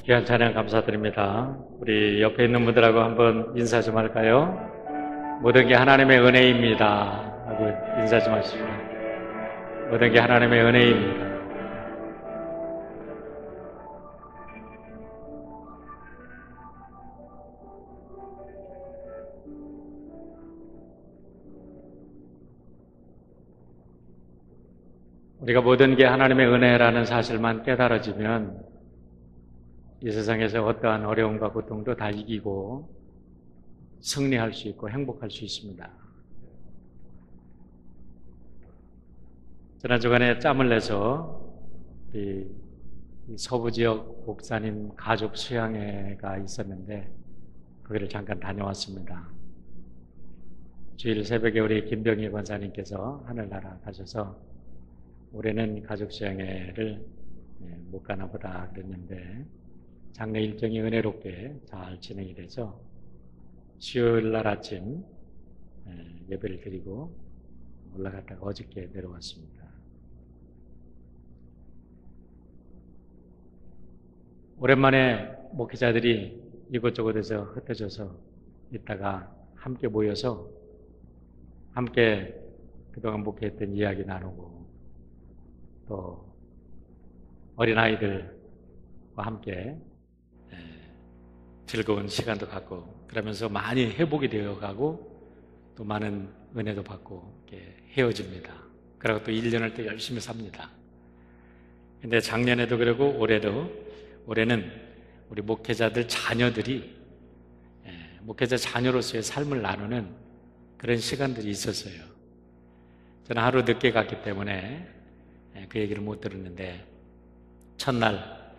귀한 찬양 감사드립니다. 우리 옆에 있는 분들하고 한번 인사 좀 할까요? 모든 게 하나님의 은혜입니다 하고 인사 좀 하시죠. 모든 게 하나님의 은혜입니다. 우리가 모든 게 하나님의 은혜라는 사실만 깨달아지면 이 세상에서 어떠한 어려움과 고통도 다 이기고 승리할 수 있고 행복할 수 있습니다. 지난 주간에 짬을 내서 이 서부 지역 목사님 가족 수양회가 있었는데 거기를 잠깐 다녀왔습니다. 주일 새벽에 우리 김병희 권사님께서 하늘나라 가셔서 올해는 가족 수양회를 못 가나 보다 그랬는데 장례 일정이 은혜롭게 잘 진행이 돼서 수요일 날 아침 예배를 드리고 올라갔다가 어저께 내려왔습니다. 오랜만에 목회자들이 이곳저곳에서 흩어져서 있다가 함께 모여서 함께 그동안 목회했던 이야기 나누고 또 어린아이들과 함께 즐거운 시간도 갖고 그러면서 많이 회복이 되어가고 또 많은 은혜도 받고 이렇게 헤어집니다. 그리고 또 1년을 또 열심히 삽니다. 근데 작년에도 그러고 올해는 우리 목회자들 자녀들이 목회자 자녀로서의 삶을 나누는 그런 시간들이 있었어요. 저는 하루 늦게 갔기 때문에 그 얘기를 못 들었는데 첫날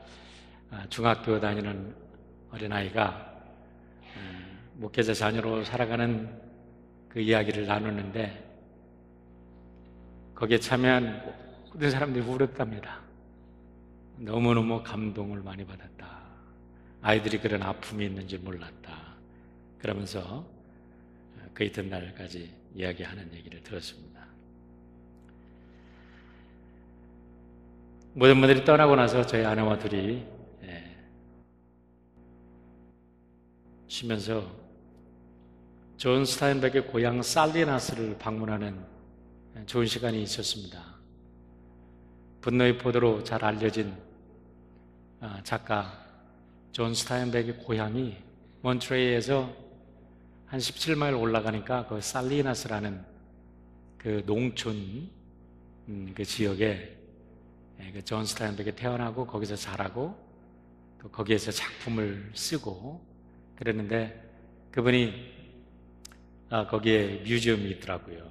중학교 다니는 어린아이가 목회자 자녀로 살아가는 그 이야기를 나누는데 거기에 참여한 모든 사람들이 울었답니다. 너무너무 감동을 많이 받았다. 아이들이 그런 아픔이 있는지 몰랐다. 그러면서 그 이튿날까지 이야기하는 얘기를 들었습니다. 모든 분들이 떠나고 나서 저희 아내와 둘이 쉬면서 존 스타인백의 고향 살리나스를 방문하는 좋은 시간이 있었습니다. 분노의 포도로 잘 알려진 작가 존 스타인백의 고향이 몬트레이에서 한 17마일 올라가니까 그 살리나스라는 그 농촌 그 지역에 존 스타인백이 태어나고 거기서 자라고 또 거기에서 작품을 쓰고 그랬는데 그분이 거기에 뮤지엄이 있더라고요.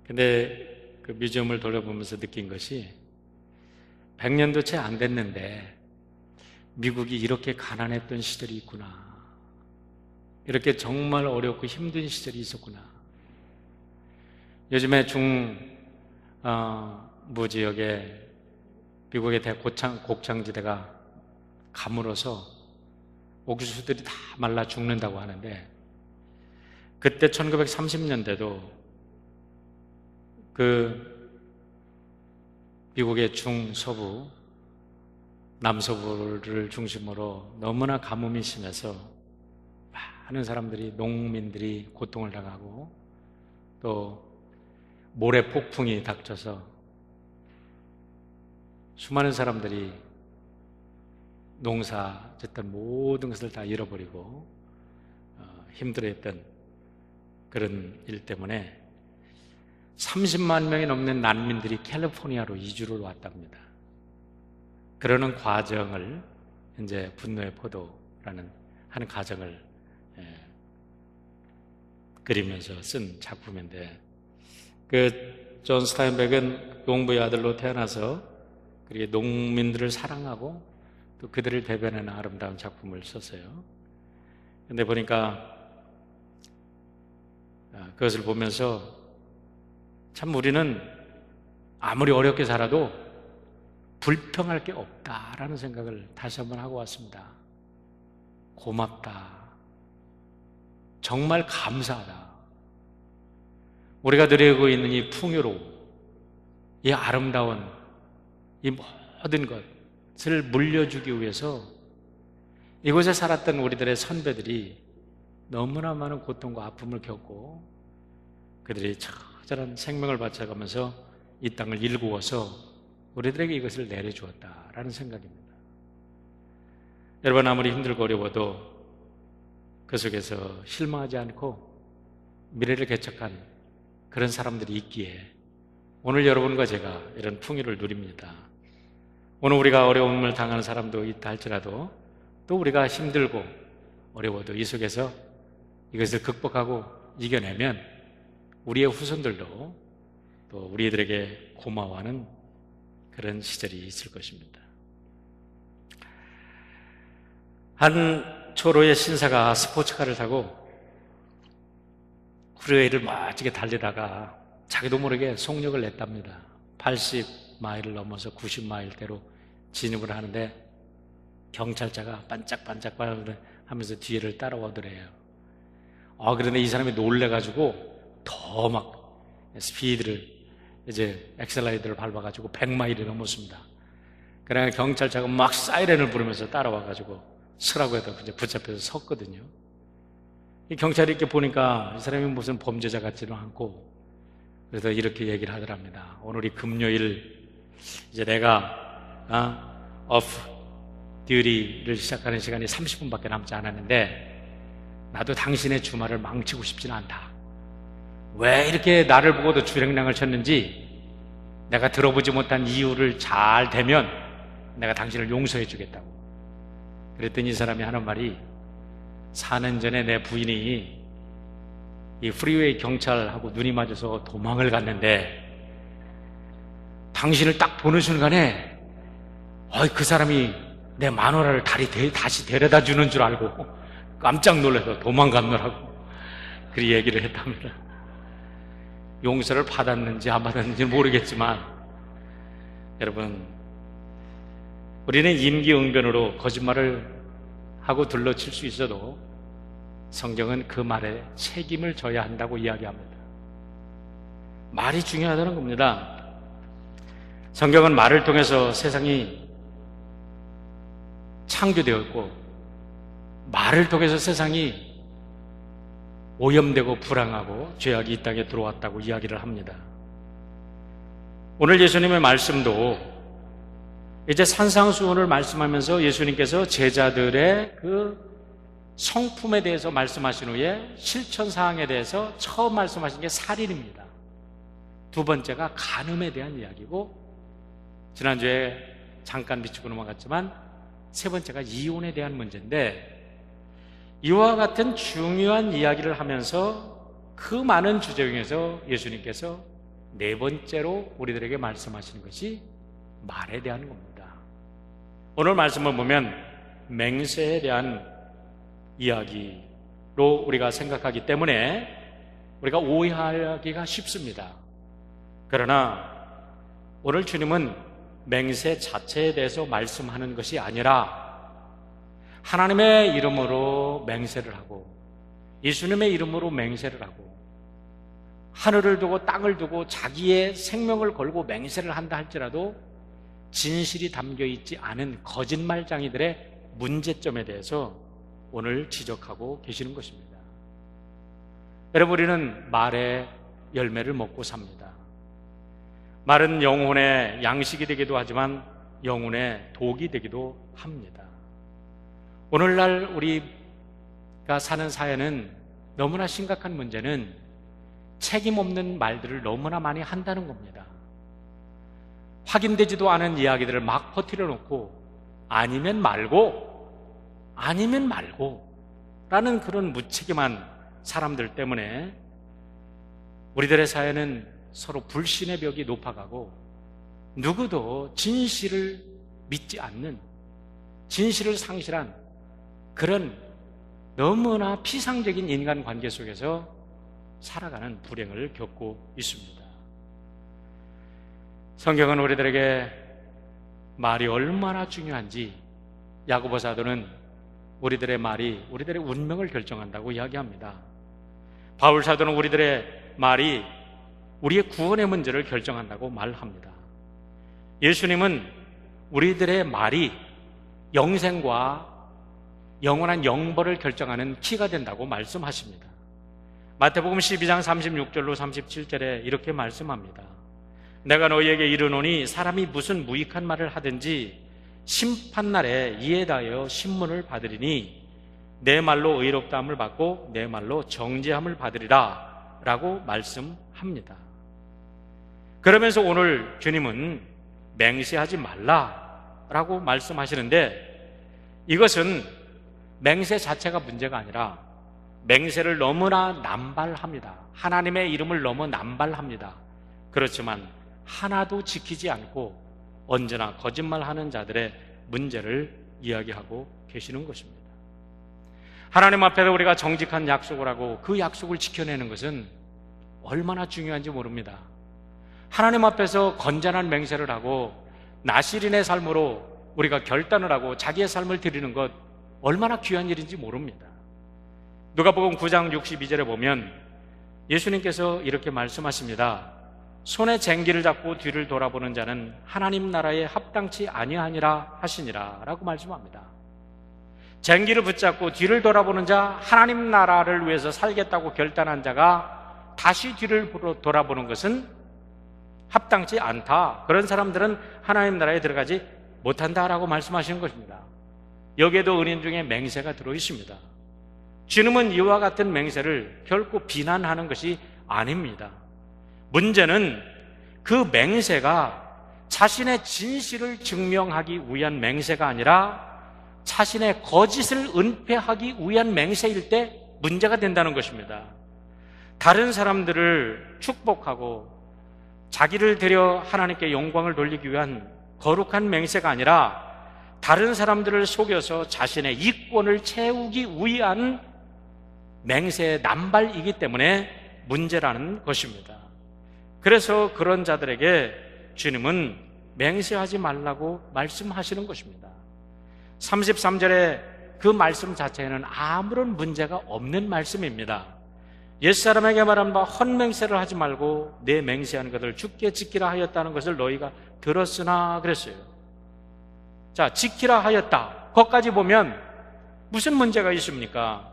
근데 그 뮤지엄을 돌아보면서 느낀 것이 100년도 채 안 됐는데 미국이 이렇게 가난했던 시절이 있구나. 이렇게 정말 어렵고 힘든 시절이 있었구나. 요즘에 중부 지역에 미국의 곡창지대가 가물어서 옥수수들이 다 말라 죽는다고 하는데 그때 1930년대도 그 미국의 중서부, 남서부를 중심으로 너무나 가뭄이 심해서 많은 사람들이, 농민들이 고통을 당하고 또 모래 폭풍이 닥쳐서 수많은 사람들이 농사 짓던 모든 것을 다 잃어버리고 힘들어했던 그런 일 때문에 30만 명이 넘는 난민들이 캘리포니아로 이주를 왔답니다. 그러는 과정을 이제 분노의 포도라는 한 과정을 그리면서 쓴 작품인데 그 존 스타인백은 농부의 아들로 태어나서 그렇게 농민들을 사랑하고 또 그들을 대변하는 아름다운 작품을 썼어요. 근데 보니까 그것을 보면서 참 우리는 아무리 어렵게 살아도 불평할 게 없다라는 생각을 다시 한번 하고 왔습니다. 고맙다. 정말 감사하다. 우리가 누리고 있는 이 풍요로움, 이 아름다운 이 모든 것, 것을 물려주기 위해서 이곳에 살았던 우리들의 선배들이 너무나 많은 고통과 아픔을 겪고 그들이 처절한 생명을 바쳐가면서 이 땅을 일구어서 우리들에게 이것을 내려주었다라는 생각입니다. 여러분, 아무리 힘들고 어려워도 그 속에서 실망하지 않고 미래를 개척한 그런 사람들이 있기에 오늘 여러분과 제가 이런 풍요를 누립니다. 오늘 우리가 어려움을 당하는 사람도 있다 할지라도 또 우리가 힘들고 어려워도 이 속에서 이것을 극복하고 이겨내면 우리의 후손들도 또 우리들에게 고마워하는 그런 시절이 있을 것입니다. 한 초로의 신사가 스포츠카를 타고 프리웨이를 멋지게 달리다가 자기도 모르게 속력을 냈답니다. 80마일을 넘어서 90마일대로 진입을 하는데 경찰차가 반짝반짝 하면서 뒤를 따라오더래요. 그런데 이 사람이 놀래가지고 더 막 스피드를 이제 엑셀라이더를 밟아가지고 100마일이 넘었습니다. 그러나 경찰차가 막 사이렌을 부르면서 따라와가지고 서라고 해도 이제 붙잡혀서 섰거든요. 이 경찰이 이렇게 보니까 이 사람이 무슨 범죄자 같지는 않고 그래서 이렇게 얘기를 하더랍니다. 오늘이 금요일 이제 내가 off duty를 시작하는 시간이 30분밖에 남지 않았는데 나도 당신의 주말을 망치고 싶지는 않다. 왜 이렇게 나를 보고도 주랭랑을 쳤는지 내가 들어보지 못한 이유를 잘 대면 내가 당신을 용서해 주겠다고. 그랬더니 이 사람이 하는 말이 4년 전에 내 부인이 이 프리웨이 경찰하고 눈이 맞아서 도망을 갔는데 당신을 딱 보는 순간에 그 사람이 내 마누라를 다시 데려다 주는 줄 알고 깜짝 놀라서 도망갔노라고 그리 얘기를 했답니다. 용서를 받았는지 안 받았는지 모르겠지만 여러분, 우리는 임기응변으로 거짓말을 하고 둘러칠 수 있어도 성경은 그 말에 책임을 져야 한다고 이야기합니다. 말이 중요하다는 겁니다. 성경은 말을 통해서 세상이 창조되었고 말을 통해서 세상이 오염되고 불황하고 죄악이 이 땅에 들어왔다고 이야기를 합니다. 오늘 예수님의 말씀도 이제 산상수훈을 말씀하면서 예수님께서 제자들의 그 성품에 대해서 말씀하신 후에 실천사항에 대해서 처음 말씀하신 게 살인입니다. 두 번째가 간음에 대한 이야기고 지난주에 잠깐 비추고 넘어갔지만 세 번째가 이혼에 대한 문제인데 이와 같은 중요한 이야기를 하면서 그 많은 주제 중에서 예수님께서 네 번째로 우리들에게 말씀하시는 것이 말에 대한 겁니다. 오늘 말씀을 보면 맹세에 대한 이야기로 우리가 생각하기 때문에 우리가 오해하기가 쉽습니다. 그러나 오늘 주님은 맹세 자체에 대해서 말씀하는 것이 아니라 하나님의 이름으로 맹세를 하고 예수님의 이름으로 맹세를 하고 하늘을 두고 땅을 두고 자기의 생명을 걸고 맹세를 한다 할지라도 진실이 담겨있지 않은 거짓말장이들의 문제점에 대해서 오늘 지적하고 계시는 것입니다. 여러분, 우리는 말의 열매를 먹고 삽니다. 말은 영혼의 양식이 되기도 하지만 영혼의 독이 되기도 합니다. 오늘날 우리가 사는 사회는 너무나 심각한 문제는 책임 없는 말들을 너무나 많이 한다는 겁니다. 확인되지도 않은 이야기들을 막 퍼뜨려 놓고 아니면 말고 라는 그런 무책임한 사람들 때문에 우리들의 사회는 서로 불신의 벽이 높아가고 누구도 진실을 믿지 않는, 진실을 상실한 그런 너무나 피상적인 인간관계 속에서 살아가는 불행을 겪고 있습니다. 성경은 우리들에게 말이 얼마나 중요한지 야고보 사도는 우리들의 말이 우리들의 운명을 결정한다고 이야기합니다. 바울 사도는 우리들의 말이 우리의 구원의 문제를 결정한다고 말합니다. 예수님은 우리들의 말이 영생과 영원한 영벌을 결정하는 키가 된다고 말씀하십니다. 마태복음 12장 36절로 37절에 이렇게 말씀합니다. 내가 너희에게 이르노니 사람이 무슨 무익한 말을 하든지 심판날에 이에 대하여 신문을 받으리니 내 말로 의롭다함을 받고 내 말로 정죄함을 받으리라 라고 말씀합니다. 그러면서 오늘 주님은 맹세하지 말라라고 말씀하시는데, 이것은 맹세 자체가 문제가 아니라 맹세를 너무나 남발합니다. 하나님의 이름을 너무 남발합니다. 그렇지만 하나도 지키지 않고 언제나 거짓말하는 자들의 문제를 이야기하고 계시는 것입니다. 하나님 앞에서 우리가 정직한 약속을 하고 그 약속을 지켜내는 것은 얼마나 중요한지 모릅니다. 하나님 앞에서 건전한 맹세를 하고 나실인의 삶으로 우리가 결단을 하고 자기의 삶을 드리는 것 얼마나 귀한 일인지 모릅니다. 누가복음 9장 62절에 보면 예수님께서 이렇게 말씀하십니다. 손에 쟁기를 잡고 뒤를 돌아보는 자는 하나님 나라에 합당치 아니하니라 하시니라 라고 말씀합니다. 쟁기를 붙잡고 뒤를 돌아보는 자, 하나님 나라를 위해서 살겠다고 결단한 자가 다시 뒤를 돌아보는 것은 합당치 않다. 그런 사람들은 하나님 나라에 들어가지 못한다라고 말씀하시는 것입니다. 여기에도 은인 중에 맹세가 들어있습니다. 주님은 이와 같은 맹세를 결코 비난하는 것이 아닙니다. 문제는 그 맹세가 자신의 진실을 증명하기 위한 맹세가 아니라 자신의 거짓을 은폐하기 위한 맹세일 때 문제가 된다는 것입니다. 다른 사람들을 축복하고 자기를 데려 하나님께 영광을 돌리기 위한 거룩한 맹세가 아니라 다른 사람들을 속여서 자신의 이권을 채우기 위한 맹세의 남발이기 때문에 문제라는 것입니다. 그래서 그런 자들에게 주님은 맹세하지 말라고 말씀하시는 것입니다. 33절에 그 말씀 자체에는 아무런 문제가 없는 말씀입니다. 옛사람에게 말한 바 헛맹세를 하지 말고 내 맹세한 것을 주께 지키라 하였다는 것을 너희가 들었으나 그랬어요. 자, 지키라 하였다. 거기까지 보면 무슨 문제가 있습니까?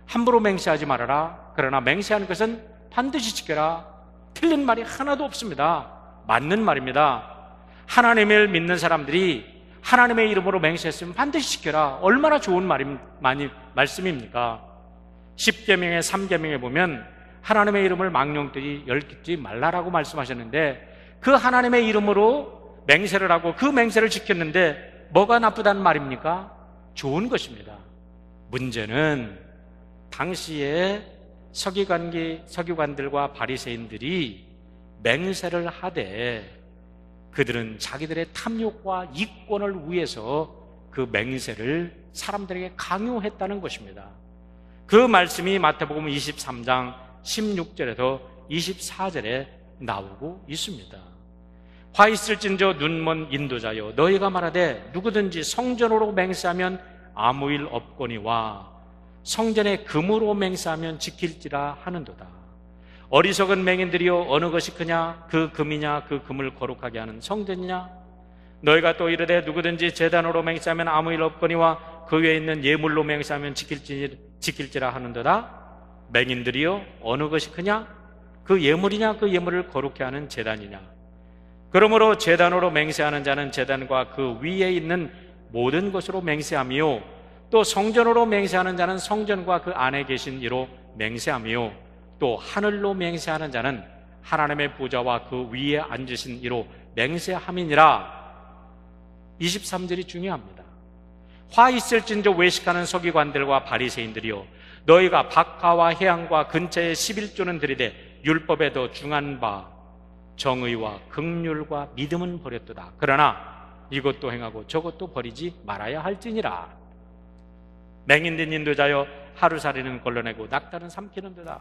함부로 맹세하지 말아라. 그러나 맹세하는 것은 반드시 지켜라. 틀린 말이 하나도 없습니다. 맞는 말입니다. 하나님을 믿는 사람들이 하나님의 이름으로 맹세했으면 반드시 지켜라. 얼마나 좋은 말씀입니까? 10계명의 3계명에 보면 하나님의 이름을 망령되이 열깃지 말라라고 말씀하셨는데, 그 하나님의 이름으로 맹세를 하고 그 맹세를 지켰는데 뭐가 나쁘다는 말입니까? 좋은 것입니다. 문제는 당시에 서기관들과 바리새인들이 맹세를 하되 그들은 자기들의 탐욕과 이권을 위해서 그 맹세를 사람들에게 강요했다는 것입니다. 그 말씀이 마태복음 23장 16절에서 24절에 나오고 있습니다. 화 있을진저 눈먼 인도자여, 너희가 말하되 누구든지 성전으로 맹세하면 아무 일 없거니와 성전에 금으로 맹세하면 지킬지라 하는도다. 어리석은 맹인들이여, 어느 것이 크냐? 그 금이냐? 그 금을 거룩하게 하는 성전이냐? 너희가 또 이르되 누구든지 제단으로 맹세하면 아무 일 없거니와 그 위에 있는 예물로 맹세하면 지킬지라 하는도다. 맹인들이여, 어느 것이 크냐? 그 예물이냐? 그 예물을 거룩해 하는 제단이냐? 그러므로 제단으로 맹세하는 자는 제단과 그 위에 있는 모든 것으로 맹세하며, 또 성전으로 맹세하는 자는 성전과 그 안에 계신 이로 맹세하며, 또 하늘로 맹세하는 자는 하나님의 보좌와 그 위에 앉으신 이로 맹세함이니라. 23절이 중요합니다. 화 있을진저 외식하는 서기관들과 바리새인들이여, 너희가 박하와 해양과 근처에 11조는 들이되 율법에 더 중한 바 정의와 긍휼과 믿음은 버렸도다. 그러나 이것도 행하고 저것도 버리지 말아야 할지니라. 맹인된 인도자여, 하루살이는 걸러내고 낙타는 삼키는 데다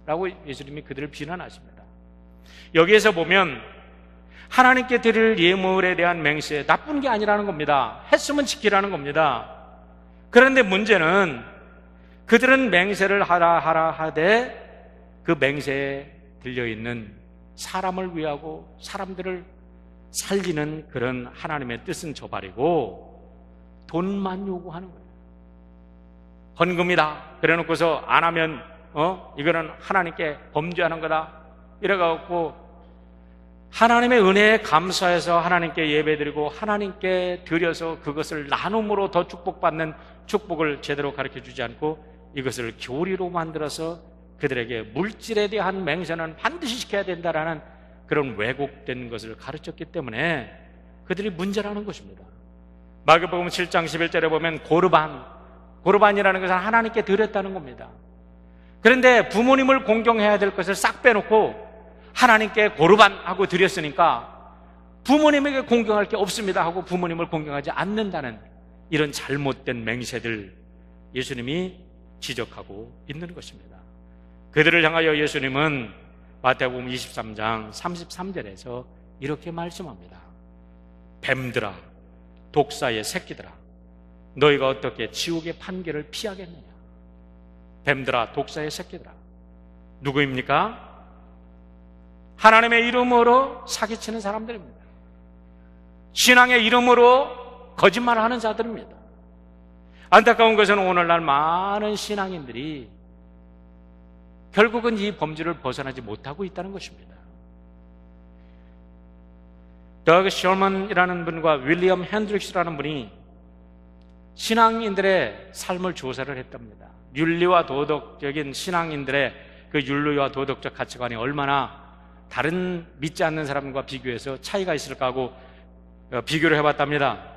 라고 예수님이 그들을 비난하십니다. 여기에서 보면 하나님께 드릴 예물에 대한 맹세, 나쁜 게 아니라는 겁니다. 했으면 지키라는 겁니다. 그런데 문제는 그들은 맹세를 하라 하되 그 맹세에 들려있는 사람을 위하고 사람들을 살리는 그런 하나님의 뜻은 저버리고 돈만 요구하는 거예요. 헌금이다 그래놓고서 안 하면 이거는 하나님께 범죄하는 거다 이래갖고 하나님의 은혜에 감사해서 하나님께 예배드리고 하나님께 드려서 그것을 나눔으로 더 축복받는 축복을 제대로 가르쳐주지 않고 이것을 교리로 만들어서 그들에게 물질에 대한 맹세는 반드시 시켜야 된다라는 그런 왜곡된 것을 가르쳤기 때문에 그들이 문제라는 것입니다. 마가복음 7장 11절에 보면 고르반이라는 것은 하나님께 드렸다는 겁니다. 그런데 부모님을 공경해야 될 것을 싹 빼놓고 하나님께 고르반하고 드렸으니까 부모님에게 공경할 게 없습니다 하고 부모님을 공경하지 않는다는 이런 잘못된 맹세들 예수님이 지적하고 있는 것입니다. 그들을 향하여 예수님은 마태복음 23장 33절에서 이렇게 말씀합니다. 뱀들아, 독사의 새끼들아, 너희가 어떻게 지옥의 판결을 피하겠느냐. 뱀들아, 독사의 새끼들아. 누구입니까? 하나님의 이름으로 사기치는 사람들입니다. 신앙의 이름으로 거짓말을 하는 자들입니다. 안타까운 것은 오늘날 많은 신앙인들이 결국은 이 범죄를 벗어나지 못하고 있다는 것입니다. 더그 셜먼이라는 분과 윌리엄 핸드릭스라는 분이 신앙인들의 삶을 조사를 했답니다. 윤리와 도덕적인 신앙인들의 그 윤리와 도덕적 가치관이 얼마나 다른 믿지 않는 사람과 비교해서 차이가 있을까 하고 비교를 해봤답니다.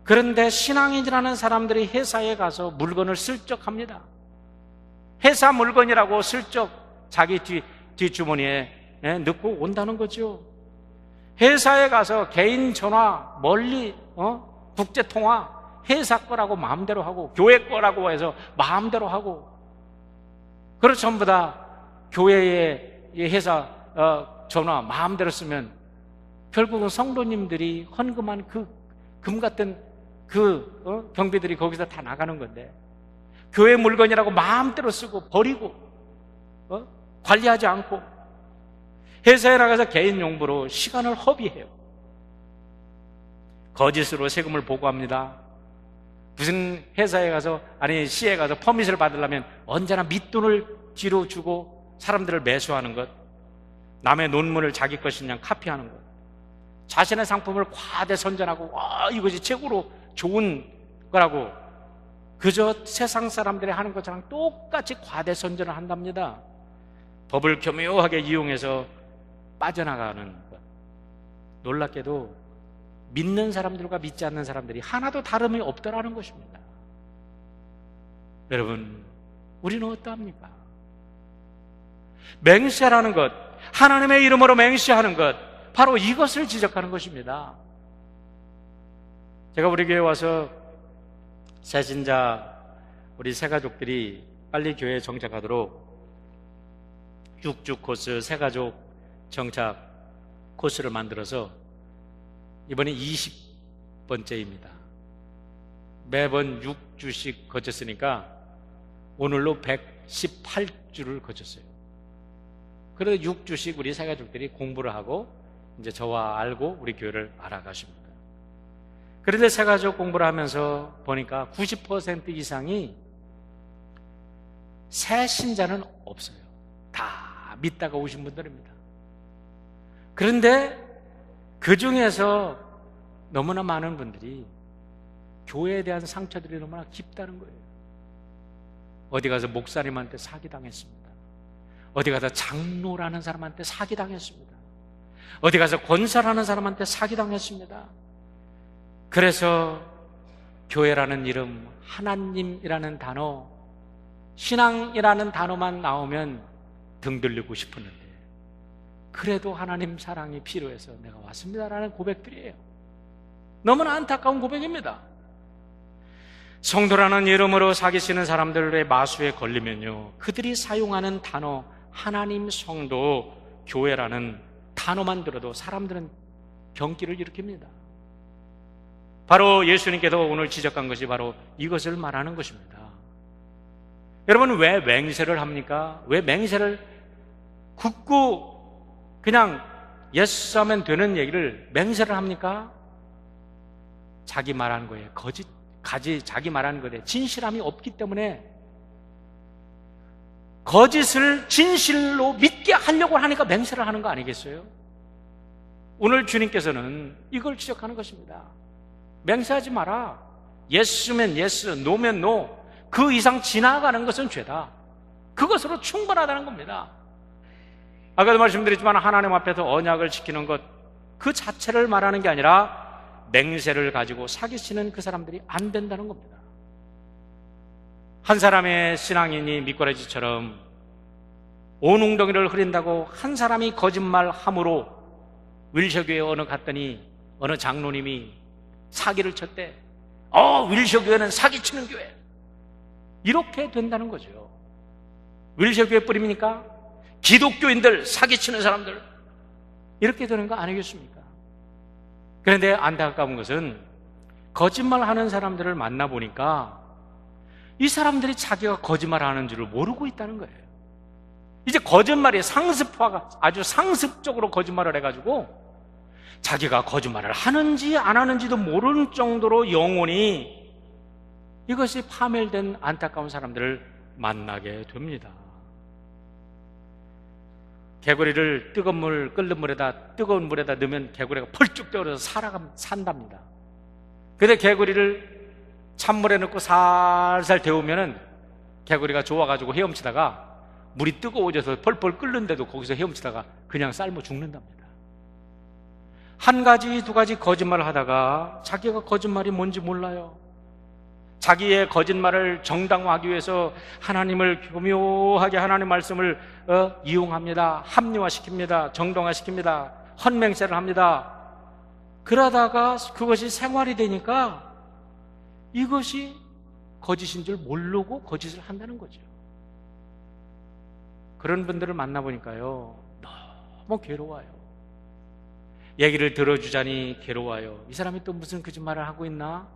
그런데 신앙인이라는 사람들이 회사에 가서 물건을 슬쩍 합니다. 회사 물건이라고 슬쩍 자기 뒷주머니에 넣고 온다는 거죠. 회사에 가서 개인 전화, 멀리 국제통화 회사 거라고 마음대로 하고 교회 거라고 해서 마음대로 하고, 그리고 전부 다 교회의 회사 전화 마음대로 쓰면 결국은 성도님들이 헌금한 그 금 같은 경비들이 거기서 다 나가는 건데, 교회 물건이라고 마음대로 쓰고 버리고 관리하지 않고 회사에 나가서 개인 용도로 시간을 허비해요. 거짓으로 세금을 보고합니다. 무슨 회사에 가서 시에 가서 퍼밋을 받으려면 언제나 밑돈을 뒤로 주고 사람들을 매수하는 것, 남의 논문을 자기 것이냐 카피하는 것, 자신의 상품을 과대 선전하고 이것이 최고로 좋은 거라고 그저 세상 사람들이 하는 것처럼 똑같이 과대 선전을 한답니다. 법을 교묘하게 이용해서 빠져나가는 것. 놀랍게도 믿는 사람들과 믿지 않는 사람들이 하나도 다름이 없더라는 것입니다. 여러분, 우리는 어떠합니까? 맹세라는 것, 하나님의 이름으로 맹세하는 것, 바로 이것을 지적하는 것입니다. 제가 우리 교회에 와서 새신자 우리 새가족들이 빨리 교회에 정착하도록 6주 코스 새가족 정착 코스를 만들어서 이번에 20번째입니다. 매번 6주씩 거쳤으니까 오늘로 118주를 거쳤어요. 그래서 6주씩 우리 새가족들이 공부를 하고 이제 저와 알고 우리 교회를 알아가십니다. 그런데 새가족 공부를 하면서 보니까 90% 이상이 새 신자는 없어요. 다 믿다가 오신 분들입니다. 그런데 그 중에서 너무나 많은 분들이 교회에 대한 상처들이 너무나 깊다는 거예요. 어디 가서 목사님한테 사기당했습니다. 어디 가서 장로라는 사람한테 사기당했습니다. 어디 가서 권사라는 사람한테 사기당했습니다. 그래서 교회라는 이름, 하나님이라는 단어, 신앙이라는 단어만 나오면 등 돌리고 싶었는데 그래도 하나님 사랑이 필요해서 내가 왔습니다라는 고백들이에요. 너무나 안타까운 고백입니다. 성도라는 이름으로 사기치는 사람들의 마수에 걸리면요, 그들이 사용하는 단어 하나님, 성도, 교회라는 단어만 들어도 사람들은 경기를 일으킵니다. 바로 예수님께서 오늘 지적한 것이 바로 이것을 말하는 것입니다. 여러분, 왜 맹세를 합니까? 왜 맹세를 굳고 그냥 예스 하면 되는 얘기를 맹세를 합니까? 자기 말하는 거에 자기 말하는 거에 진실함이 없기 때문에 거짓을 진실로 믿게 하려고 하니까 맹세를 하는 거 아니겠어요? 오늘 주님께서는 이걸 지적하는 것입니다. 맹세하지 마라. 예스면 예스, 노면 노. 그 이상 지나가는 것은 죄다. 그것으로 충분하다는 겁니다. 아까도 말씀드렸지만 하나님 앞에서 언약을 지키는 것, 그 자체를 말하는 게 아니라 맹세를 가지고 사기치는 그 사람들이 안 된다는 겁니다. 한 사람의 신앙인이 미꾸라지처럼 온 웅덩이를 흐린다고 한 사람이 거짓말함으로 윌셔교회 어느 갔더니 어느 장로님이 사기를 쳤대. 윌셔교회는 사기치는 교회. 이렇게 된다는 거죠. 윌셔교회 뿌립니까? 기독교인들 사기치는 사람들, 이렇게 되는 거 아니겠습니까? 그런데 안타까운 것은 거짓말하는 사람들을 만나보니까 이 사람들이 자기가 거짓말하는 줄을 모르고 있다는 거예요. 이제 거짓말이 상습화가 아주 상습적으로 거짓말을 해가지고 자기가 거짓말을 하는지 안 하는지도 모르는 정도로 영혼이 이것이 파멸된 안타까운 사람들을 만나게 됩니다. 개구리를 뜨거운 물, 끓는 물에다, 뜨거운 물에다 넣으면 개구리가 펄쭉 떠오르서 산답니다. 근데 개구리를 찬물에 넣고 살살 데우면은 개구리가 좋아가지고 헤엄치다가 물이 뜨거워져서 펄펄 끓는데도 거기서 헤엄치다가 그냥 삶아 죽는답니다. 한 가지, 두 가지 거짓말을 하다가 자기가 거짓말이 뭔지 몰라요. 자기의 거짓말을 정당화하기 위해서 하나님을 교묘하게 하나님 말씀을 이용합니다. 합리화시킵니다. 정당화시킵니다. 헛맹세를 합니다. 그러다가 그것이 생활이 되니까 이것이 거짓인 줄 모르고 거짓을 한다는 거죠. 그런 분들을 만나보니까요, 너무 괴로워요. 얘기를 들어주자니 괴로워요. 이 사람이 또 무슨 거짓말을 하고 있나?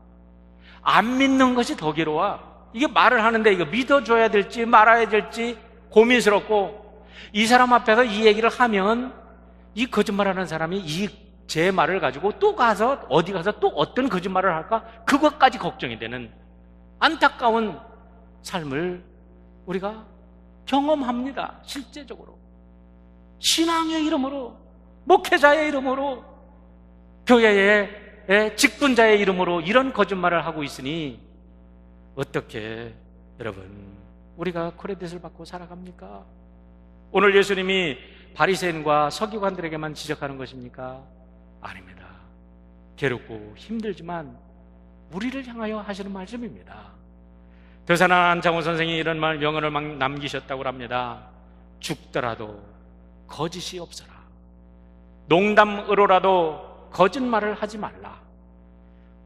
안 믿는 것이 더 괴로워. 이게 말을 하는데 이거 믿어줘야 될지 말아야 될지 고민스럽고, 이 사람 앞에서 이 얘기를 하면 이 거짓말하는 사람이 제 말을 가지고 또 가서 어디 가서 또 어떤 거짓말을 할까, 그것까지 걱정이 되는 안타까운 삶을 우리가 경험합니다. 실제적으로 신앙의 이름으로, 목회자의 이름으로, 교회의 직분자의 이름으로 이런 거짓말을 하고 있으니 어떻게 여러분 우리가 크레딧을 받고 살아갑니까? 오늘 예수님이 바리새인과 서기관들에게만 지적하는 것입니까? 아닙니다. 괴롭고 힘들지만 우리를 향하여 하시는 말씀입니다. 더사나 안창호 선생이 이런 명언을 막 남기셨다고 합니다. 죽더라도 거짓이 없어라. 농담으로라도 거짓말을 하지 말라.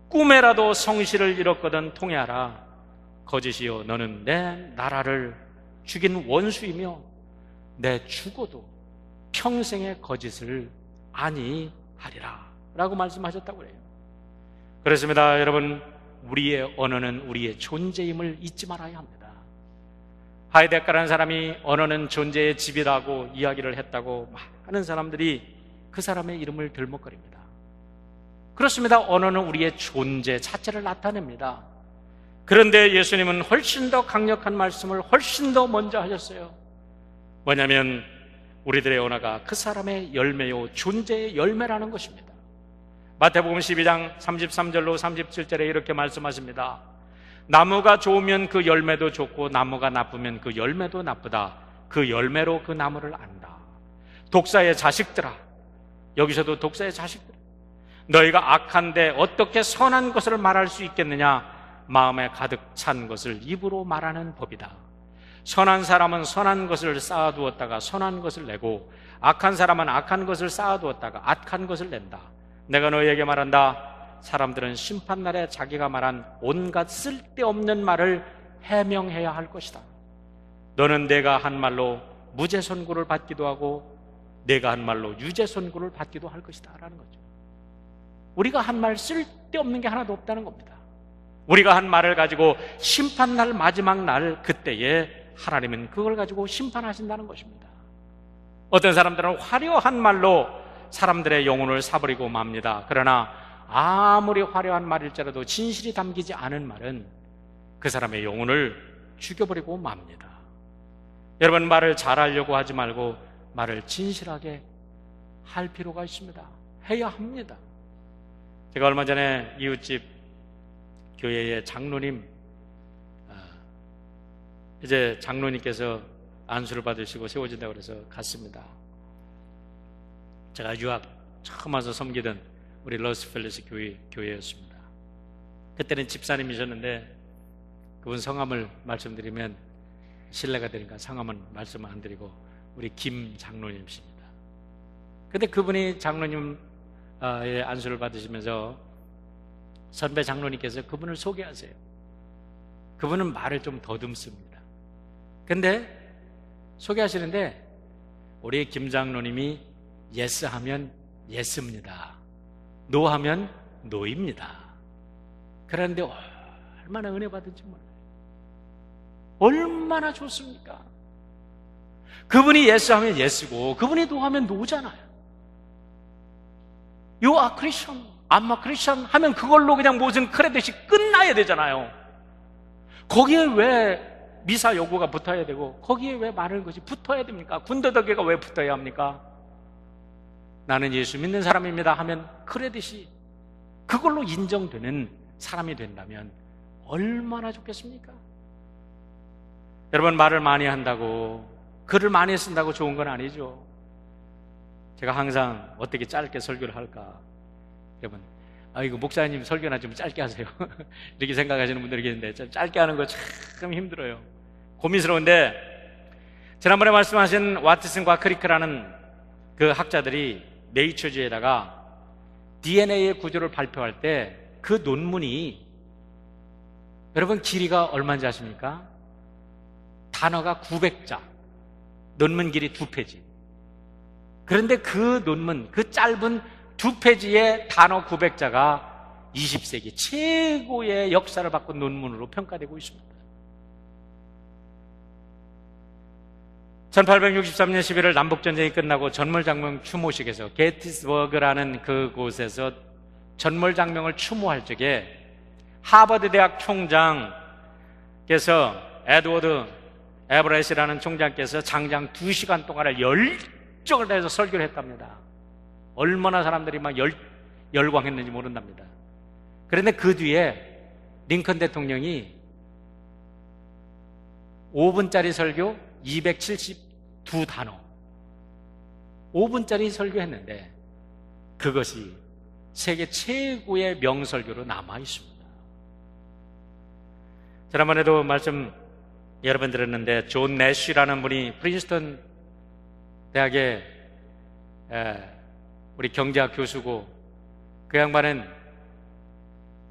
꿈에라도 성실을 잃었거든 통회하라. 거짓이요, 너는 내 나라를 죽인 원수이며 내 죽어도 평생의 거짓을 아니하리라 라고 말씀하셨다고 해요. 그렇습니다. 여러분, 우리의 언어는 우리의 존재임을 잊지 말아야 합니다. 하이데거라는 사람이 언어는 존재의 집이라고 이야기를 했다고 많은 사람들이 그 사람의 이름을 들먹거립니다. 그렇습니다. 언어는 우리의 존재 자체를 나타냅니다. 그런데 예수님은 훨씬 더 강력한 말씀을 훨씬 더 먼저 하셨어요. 뭐냐면 우리들의 언어가 그 사람의 열매요, 존재의 열매라는 것입니다. 마태복음 12장 33절로 37절에 이렇게 말씀하십니다. 나무가 좋으면 그 열매도 좋고 나무가 나쁘면 그 열매도 나쁘다. 그 열매로 그 나무를 안다. 독사의 자식들아, 여기서도 독사의 자식들아, 너희가 악한데 어떻게 선한 것을 말할 수 있겠느냐? 마음에 가득 찬 것을 입으로 말하는 법이다. 선한 사람은 선한 것을 쌓아두었다가 선한 것을 내고, 악한 사람은 악한 것을 쌓아두었다가 악한 것을 낸다. 내가 너희에게 말한다. 사람들은 심판날에 자기가 말한 온갖 쓸데없는 말을 해명해야 할 것이다. 너는 내가 한 말로 무죄 선고를 받기도 하고 내가 한 말로 유죄 선고를 받기도 할 것이다 라는 거죠. 우리가 한 말 쓸데없는 게 하나도 없다는 겁니다. 우리가 한 말을 가지고 심판날 마지막 날 그때에 하나님은 그걸 가지고 심판하신다는 것입니다. 어떤 사람들은 화려한 말로 사람들의 영혼을 사버리고 맙니다. 그러나 아무리 화려한 말일지라도 진실이 담기지 않은 말은 그 사람의 영혼을 죽여버리고 맙니다. 여러분, 말을 잘하려고 하지 말고 말을 진실하게 할 필요가 있습니다. 해야 합니다. 제가 얼마 전에 이웃집 교회의 장로님, 이제 장로님께서 안수를 받으시고 세워진다고 그래서 갔습니다. 제가 유학 처음 와서 섬기던 우리 러스펠레스 교회였습니다. 그때는 집사님이셨는데 그분 성함을 말씀드리면 신뢰가 되니까 성함은 말씀 안 드리고 우리 김 장로님이십니다. 근데 그분이 장로님의 안수를 받으시면서 선배 장로님께서 그분을 소개하세요. 그분은 말을 좀 더듬습니다. 근데 소개하시는데 우리 김 장로님이 예스 하면 예스입니다. 노 하면 노입니다. 그런데 얼마나 은혜 받은지 몰라요. 얼마나 좋습니까? 그분이 예스 하면 예스고 그분이 노 하면 노잖아요. You are Christian, I'm a Christian 하면 그걸로 그냥 모든 크레딧이 끝나야 되잖아요. 거기에 왜 미사 요구가 붙어야 되고 거기에 왜 많은 것이 붙어야 됩니까? 군더더기가 왜 붙어야 합니까? 나는 예수 믿는 사람입니다 하면 크레딧이 그걸로 인정되는 사람이 된다면 얼마나 좋겠습니까? 여러분, 말을 많이 한다고 글을 많이 쓴다고 좋은 건 아니죠. 제가 항상 어떻게 짧게 설교를 할까, 여러분, 이거 목사님 설교나 좀 짧게 하세요 이렇게 생각하시는 분들이 계신데 좀 짧게 하는 거 참 힘들어요. 고민스러운데 지난번에 말씀하신 와트슨과 크리크라는 그 학자들이 네이처지에다가 DNA의 구조를 발표할 때 그 논문이 여러분 길이가 얼마인지 아십니까? 단어가 900자, 논문 길이 2페이지. 그런데 그 논문, 그 짧은 2페이지의 단어 900자가 20세기 최고의 역사를 바꾼 논문으로 평가되고 있습니다. 1863년 11월 남북전쟁이 끝나고 전몰장명 추모식에서 게티스버그라는 그곳에서 전몰장명을 추모할 적에 하버드 대학 총장께서 에드워드 에버렛이라는 총장께서 장장 2시간 동안을 열정을 다해서 설교를 했답니다. 얼마나 사람들이 막 열광했는지 모른답니다. 그런데 그 뒤에 링컨 대통령이 5분짜리 설교 272단어 5분짜리 설교했는데 그것이 세계 최고의 명설교로 남아 있습니다. 지난번에도 말씀 여러 번 들었는데 존 내쉬라는 분이 프린스턴 대학의 우리 경제학 교수고 그 양반은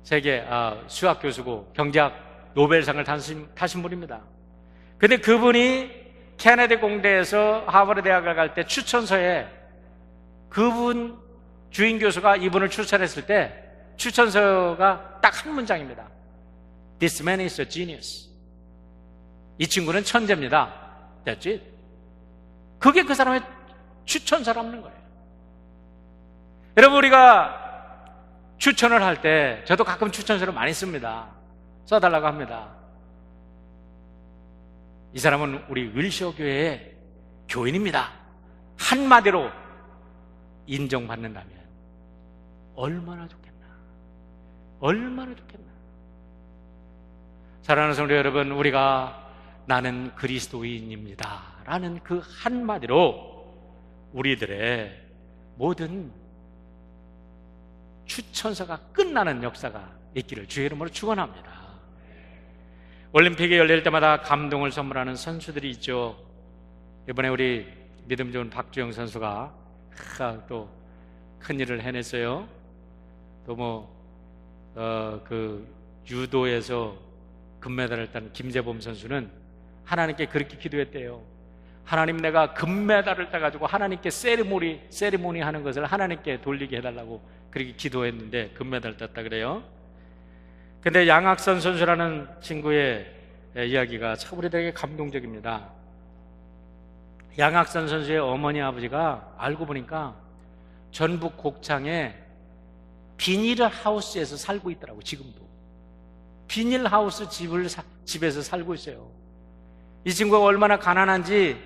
세계 수학 교수고 경제학 노벨상을 타신 분입니다. 근데 그분이 케네디 공대에서 하버드 대학을 갈 때 추천서에 그분 주인 교수가 이분을 추천했을 때 추천서가 딱 한 문장입니다. This man is a genius. 이 친구는 천재입니다. That's it. 그게 그 사람의 추천서라는 거예요. 여러분, 우리가 추천을 할 때 저도 가끔 추천서를 많이 씁니다. 써달라고 합니다. 이 사람은 우리 윌셔 교회의 교인입니다. 한마디로 인정받는다면 얼마나 좋겠나. 얼마나 좋겠나. 사랑하는 성도 여러분, 우리가 나는 그리스도인입니다 라는 그 한마디로 우리들의 모든 추천서가 끝나는 역사가 있기를 주의 이름으로 축원합니다. 올림픽이 열릴 때마다 감동을 선물하는 선수들이 있죠. 이번에 우리 믿음 좋은 박주영 선수가 또 큰일을 해냈어요. 또 유도에서 금메달을 딴 김재범 선수는 하나님께 그렇게 기도했대요. 하나님, 내가 금메달을 따가지고 하나님께 세리모니 하는 것을 하나님께 돌리게 해달라고 그렇게 기도했는데 금메달을 땄다 그래요. 근데 양학선 선수라는 친구의 이야기가 참 우리들에게 감동적입니다. 양학선 선수의 어머니 아버지가 알고 보니까 전북 곡창에 비닐 하우스에서 살고 있더라고. 지금도 비닐 하우스 집에서 살고 있어요. 이 친구가 얼마나 가난한지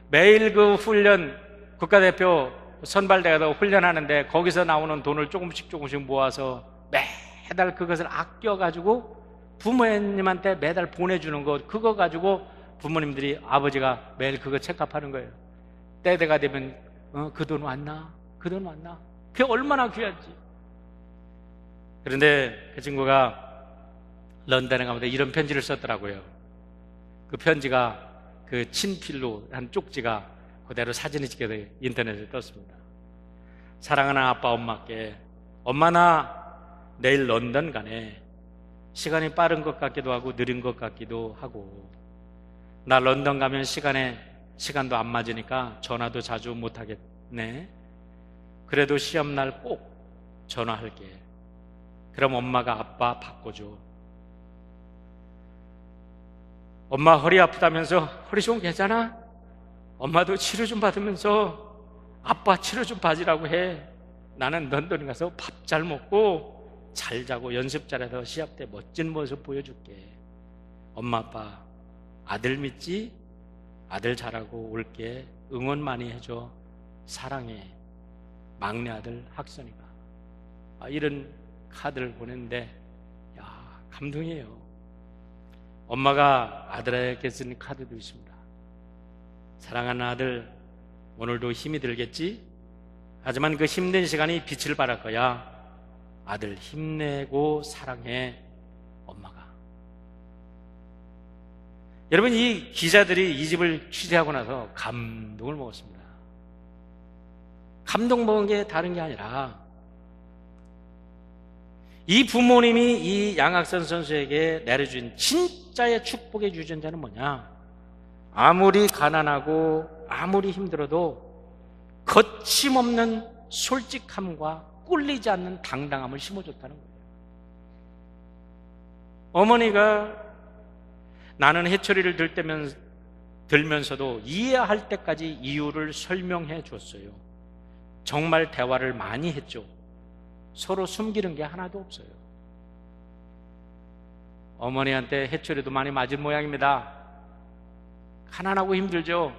매일 그 훈련, 국가대표 선발대 가서 훈련하는데 거기서 나오는 돈을 조금씩 모아서 매달 그것을 아껴가지고 부모님한테 매달 보내주는 것, 그거 가지고 부모님들이, 아버지가 매일 그거 책값하는 거예요. 때가 되면 그 돈 왔나? 그 돈 왔나? 그게 얼마나 귀한지. 그런데 그 친구가 런던에 가면서 이런 편지를 썼더라고요. 그 편지가 그 친필로 한 쪽지가 그대로 사진이 찍혀서 인터넷에 떴습니다. 사랑하는 아빠 엄마께, 엄마 나 내일 런던 가네. 시간이 빠른 것 같기도 하고 느린 것 같기도 하고, 나 런던 가면 시간도 안 맞으니까 전화도 자주 못 하겠네. 그래도 시험날 꼭 전화할게. 그럼 엄마가 아빠 바꿔줘. 엄마 허리 아프다면서 허리 좀 괜찮아? 엄마도 치료 좀 받으면서 아빠 치료 좀 받으라고 해. 나는 런던에 가서 밥 잘 먹고 잘 자고 연습 잘해서 시합 때 멋진 모습 보여줄게. 엄마 아빠 아들 믿지? 아들 잘하고 올게. 응원 많이 해줘. 사랑해. 막내 아들 학선이가. 이런 카드를 보냈는데 감동이에요. 엄마가 아들에게 쓴 카드도 있습니다. 사랑하는 아들, 오늘도 힘이 들겠지? 하지만 그 힘든 시간이 빛을 발할 거야. 아들 힘내고 사랑해. 엄마가. 여러분, 이 기자들이 이 집을 취재하고 나서 감동을 먹었습니다. 감동 먹은 게 다른 게 아니라 이 부모님이 이 양학선 선수에게 내려준 진짜의 축복의 유전자는 뭐냐? 아무리 가난하고 아무리 힘들어도 거침없는 솔직함과 꿀리지 않는 당당함을 심어줬다는 거예요. 어머니가 나는 해초리를 들면서도 이해할 때까지 이유를 설명해 줬어요. 정말 대화를 많이 했죠. 서로 숨기는 게 하나도 없어요. 어머니한테 해초리도 많이 맞은 모양입니다. 가난하고 힘들죠.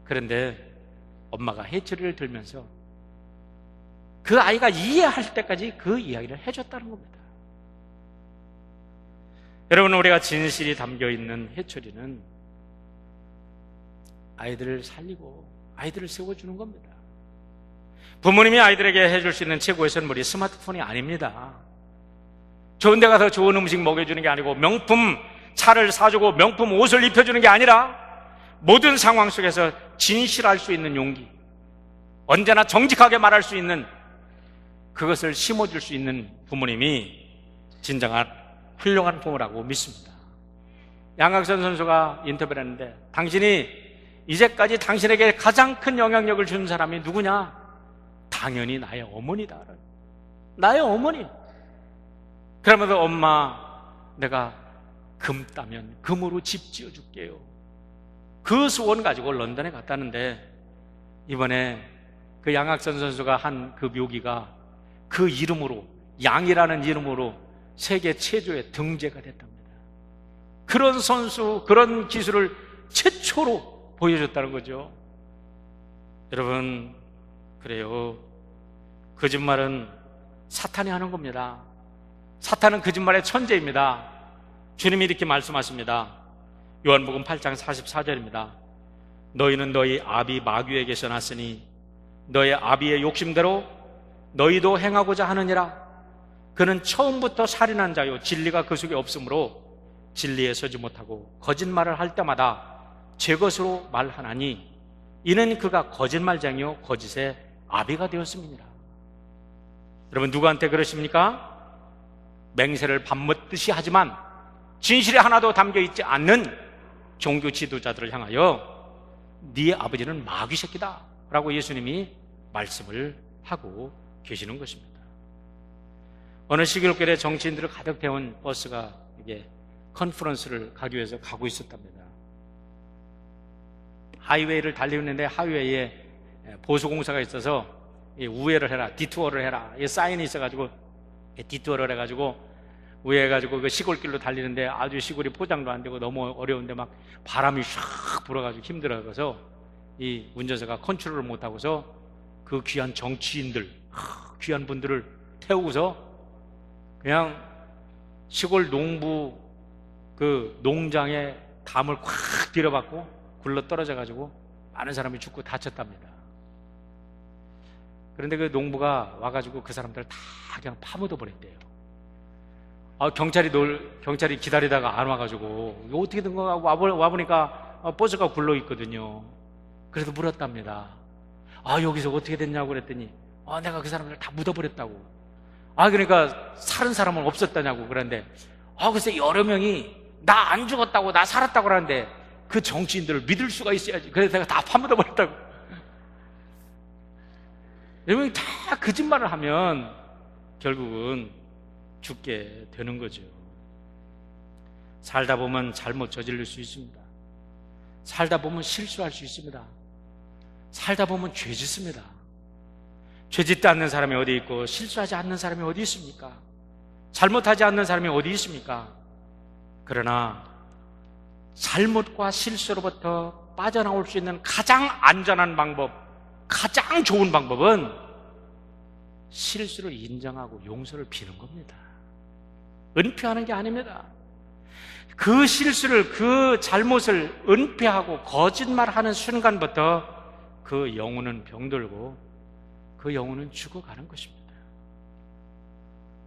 그런데 엄마가 해초리를 들면서 그 아이가 이해할 때까지 그 이야기를 해줬다는 겁니다. 여러분, 우리가 진실이 담겨있는 해초리는 아이들을 살리고 아이들을 세워주는 겁니다. 부모님이 아이들에게 해줄 수 있는 최고의 선물이 스마트폰이 아닙니다. 좋은 데 가서 좋은 음식 먹여주는 게 아니고 명품 차를 사주고 명품 옷을 입혀주는 게 아니라 모든 상황 속에서 진실할 수 있는 용기, 언제나 정직하게 말할 수 있는 그것을 심어줄 수 있는 부모님이 진정한 훌륭한 부모라고 믿습니다. 양학선 선수가 인터뷰를 했는데, 당신이 이제까지 당신에게 가장 큰 영향력을 준 사람이 누구냐? 당연히 나의 어머니다. 나의 어머니. 그러면서 엄마, 내가 금 따면 금으로 집 지어줄게요. 그 소원 가지고 런던에 갔다는데, 이번에 그 양학선 선수가 한 그 묘기가 그 이름으로, 양이라는 이름으로 세계 최초의 등재가 됐답니다. 그런 선수, 그런 기술을 최초로 보여줬다는 거죠. 여러분, 그래요. 거짓말은 사탄이 하는 겁니다. 사탄은 거짓말의 천재입니다. 주님이 이렇게 말씀하십니다. 요한복음 8장 44절입니다. 너희는 너희 아비 마귀에게서 났으니 너희 아비의 욕심대로 너희도 행하고자 하느니라. 그는 처음부터 살인한 자요 진리가 그 속에 없으므로 진리에 서지 못하고 거짓말을 할 때마다 제 것으로 말하나니 이는 그가 거짓말쟁이요 거짓의 아비가 되었음이니라. 여러분, 누구한테 그러십니까? 맹세를 밥 먹듯이 하지만 진실이 하나도 담겨있지 않는 종교 지도자들을 향하여 네 아버지는 마귀 새끼다 라고 예수님이 말씀을 하고 계시는 것입니다. 어느 시골길에 정치인들을 가득 태운 버스가 이게 컨퍼런스를 가기 위해서 가고 있었답니다. 하이웨이를 달리고 있는데 하이웨이에 보수공사가 있어서 우회를 해라, 디투어를 해라. 사인이 있어가지고 디투어를 해가지고 우회해가지고 그 시골길로 달리는데 아주 시골이 포장도 안 되고 너무 어려운데 막 바람이 샥 불어가지고 힘들어서 이 운전사가 컨트롤을 못하고서 그 귀한 정치인들, 귀한 분들을 태우고서 그냥 시골 농부 그 농장에 담을 콱 들여받고 굴러 떨어져가지고 많은 사람이 죽고 다쳤답니다. 그런데 그 농부가 와가지고 그 사람들을 다 그냥 파묻어 버렸대요. 경찰이 기다리다가 안 와가지고 이거 어떻게 된 거야? 와보니까 버스가 굴러 있거든요. 그래서 물었답니다. 여기서 어떻게 됐냐고 그랬더니 내가 그 사람들 다 묻어버렸다고. 그러니까 살은 사람은 없었다냐고. 그런데 글쎄 여러 명이 나 안 죽었다고, 나 살았다고 하는데 그 정치인들을 믿을 수가 있어야지. 그래서 내가 다 파묻어버렸다고. 여러분이 다 거짓말을 하면 결국은 죽게 되는 거죠. 살다 보면 잘못 저지를 수 있습니다. 살다 보면 실수할 수 있습니다. 살다 보면 죄 짓습니다. 죄 짓지 않는 사람이 어디 있고 실수하지 않는 사람이 어디 있습니까? 잘못하지 않는 사람이 어디 있습니까? 그러나 잘못과 실수로부터 빠져나올 수 있는 가장 안전한 방법, 가장 좋은 방법은 실수를 인정하고 용서를 비는 겁니다. 은폐하는 게 아닙니다. 그 실수를, 그 잘못을 은폐하고 거짓말하는 순간부터 그 영혼은 병들고 그 영혼은 죽어가는 것입니다.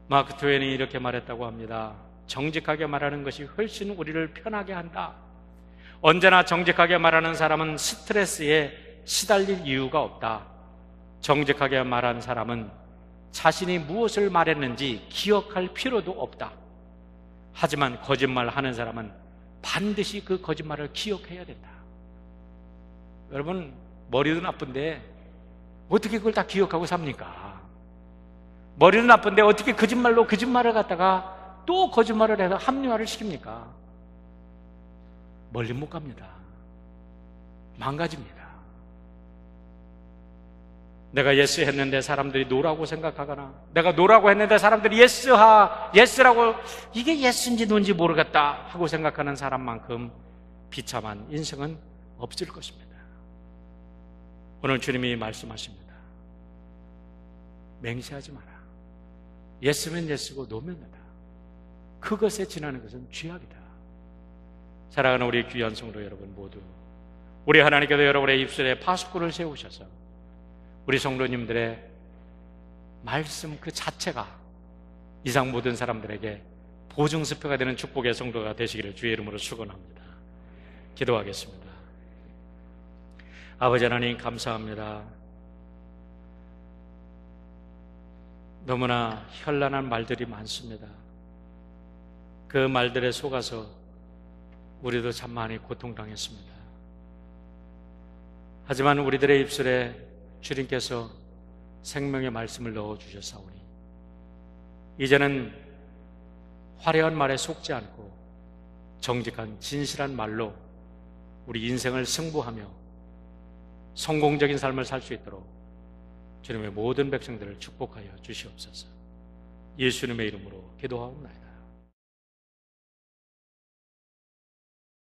마크 트웨인이 이렇게 말했다고 합니다. 정직하게 말하는 것이 훨씬 우리를 편하게 한다. 언제나 정직하게 말하는 사람은 스트레스에 시달릴 이유가 없다. 정직하게 말하는 사람은 자신이 무엇을 말했는지 기억할 필요도 없다. 하지만 거짓말하는 사람은 반드시 그 거짓말을 기억해야 된다. 여러분, 머리도 나쁜데 어떻게 그걸 다 기억하고 삽니까? 머리도 나쁜데 어떻게 거짓말을 갖다가 또 거짓말을 해서 합리화를 시킵니까? 멀리 못 갑니다. 망가집니다. 내가 예스 했는데 사람들이 노라고 생각하거나, 내가 노라고 했는데 사람들이 예스라고, 이게 예스인지 노인지 모르겠다 하고 생각하는 사람만큼 비참한 인생은 없을 것입니다. 오늘 주님이 말씀하십니다. 맹세하지 마라. 예스면 예스고 노면 노다. 그것에 지나는 것은 죄악이다. 사랑하는 우리 귀한 성도 여러분 모두, 우리 하나님께서 여러분의 입술에 파수꾼을 세우셔서 우리 성도님들의 말씀 그 자체가 이상 모든 사람들에게 보증수표가 되는 축복의 성도가 되시기를 주의 이름으로 축원합니다. 기도하겠습니다. 아버지 하나님 감사합니다. 너무나 현란한 말들이 많습니다. 그 말들에 속아서 우리도 참 많이 고통당했습니다. 하지만 우리들의 입술에 주님께서 생명의 말씀을 넣어주셨사오니 이제는 화려한 말에 속지 않고 정직한 진실한 말로 우리 인생을 승부하며 성공적인 삶을 살 수 있도록 주님의 모든 백성들을 축복하여 주시옵소서. 예수님의 이름으로 기도하옵나이다.